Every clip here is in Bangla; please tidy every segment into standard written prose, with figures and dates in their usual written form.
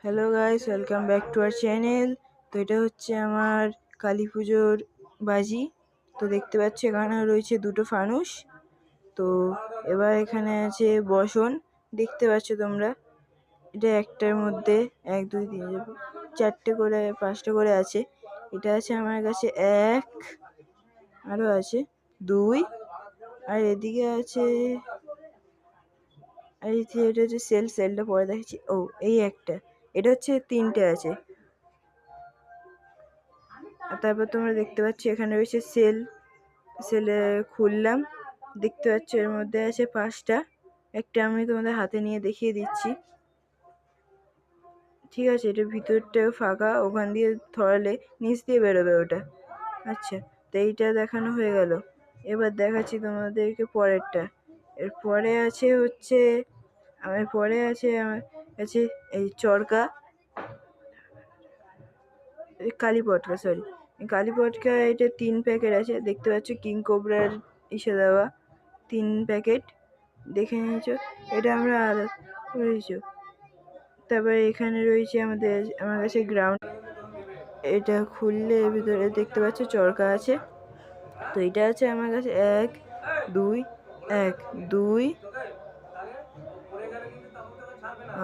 Hello guys, welcome back to our channel. তো এটা হচ্ছে আমার কালী পুজোর বাজি। তো দেখতে পাচ্ছ এখানে রয়েছে দুটো ফানুস। তো এবার এখানে আছে বসন, দেখতে পাচ্ছ তোমরা। এটা একটার মধ্যে 1 2 3 4টে করে 5টে করে আছে। এটা আছে আমার কাছে 1, আরো আছে 2, আর এদিকে আছে, আর এটা হচ্ছে সেলটা পরে দেখছি। ও, এই একটা, এটা হচ্ছে 3টে আছে। আর তারপর তোমরা দেখতে পাচ্ছ এখানে রয়েছে সেলে খুললাম, দেখতে পাচ্ছ এর মধ্যে আছে 5টা। একটা আমি তোমাদের হাতে নিয়ে দেখিয়ে দিচ্ছি। ঠিক আছে, এটা ভিতরটা ফাঁকা, ওখান দিয়ে ধরালে নিচ দিয়ে বেরোবে ওটা। আচ্ছা, তো এইটা দেখানো হয়ে গেল। এবার দেখাচ্ছি তোমাদেরকে পরেরটা। এরপরে আছে হচ্ছে আমার কাছে এই চরকা, কালী পটকা, সরি কালী পটকা। এটা 3 প্যাকেট আছে, দেখতে পাচ্ছ কিং কোবরার ইসে দেওয়া 3 প্যাকেট, দেখে নিয়েছো। এটা আমরা করেছো। তারপরে এখানে রয়েছে আমার কাছে গ্রাউন্ড। এটা খুললে ভিতরে দেখতে পাচ্ছ চরকা আছে। তো এটা আছে আমার কাছে 1 2 1 2,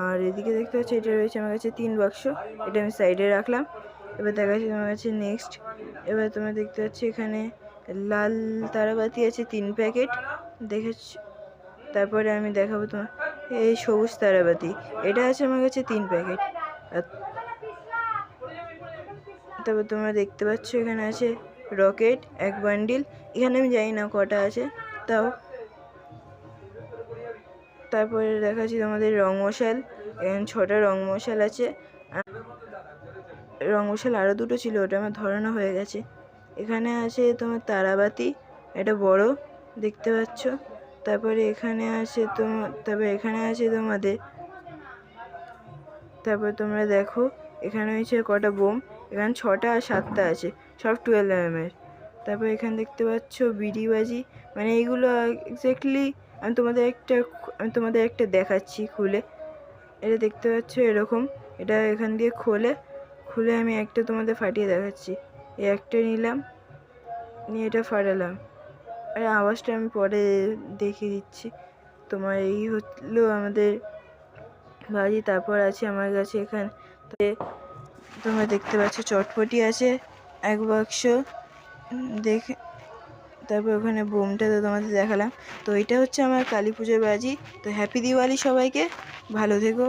আর এদিকে দেখতে পাচ্ছি এটা রয়েছে আমার কাছে 3 বাক্স। এটা আমি সাইডে রাখলাম। এবার দেখাচ্ছি তোমার কাছে নেক্সট। এবার তোমরা দেখতে পাচ্ছ এখানে লাল তারাবাতি আছে 3 প্যাকেট, দেখেছ। তারপরে আমি দেখাবো তোমার এই সবুজ তারাবাতি, এটা আছে আমার কাছে 3 প্যাকেট। আর তারপর তোমরা দেখতে পাচ্ছ এখানে আছে রকেট 1 বান্ডিল। এখানে আমি জানি না কটা আছে, তাও। তারপরে দেখাচ্ছি তোমাদের রং মশাল, এখানে 6টা রং মশাল আছে। রং মশাল আরও 2টো ছিল, ওটা আমার ধরানো হয়ে গেছে। এখানে আছে তোমার তারাবাতি, এটা বড়, দেখতে পাচ্ছ। তারপরে এখানে আছে তোমাদের, তারপর তোমরা দেখো এখানে হয়েছে কটা বোম। এখানে 6টা আর 7টা আছে, সব 12 mm এর। তারপর এখানে দেখতে পাচ্ছ বিড়ি বাজি, মানে এইগুলো এক্স্যাক্টলি আমি তোমাদের একটা দেখাচ্ছি খুলে। এটা দেখতে পাচ্ছ এরকম, এটা এখান দিয়ে খুলে আমি একটা তোমাদের ফাটিয়ে দেখাচ্ছি। এই একটা নিলাম, নিয়ে এটা ফাটালাম, আর আওয়াজটা আমি পরে দেখিয়ে দিচ্ছি তোমার। এই হলো আমাদের বাজি। তারপর আছে আমার কাছে এখানে তোমরা দেখতে পাচ্ছ চটপটি আছে 1 বাক্স, দেখে। তারপর ওখানে বোমটা তো তোমাদের দেখালাম। তো এটা হচ্ছে আমার কালী পুজোর বাজি। তো হ্যাপি দিওয়ালি সবাইকে, ভালো থেকো।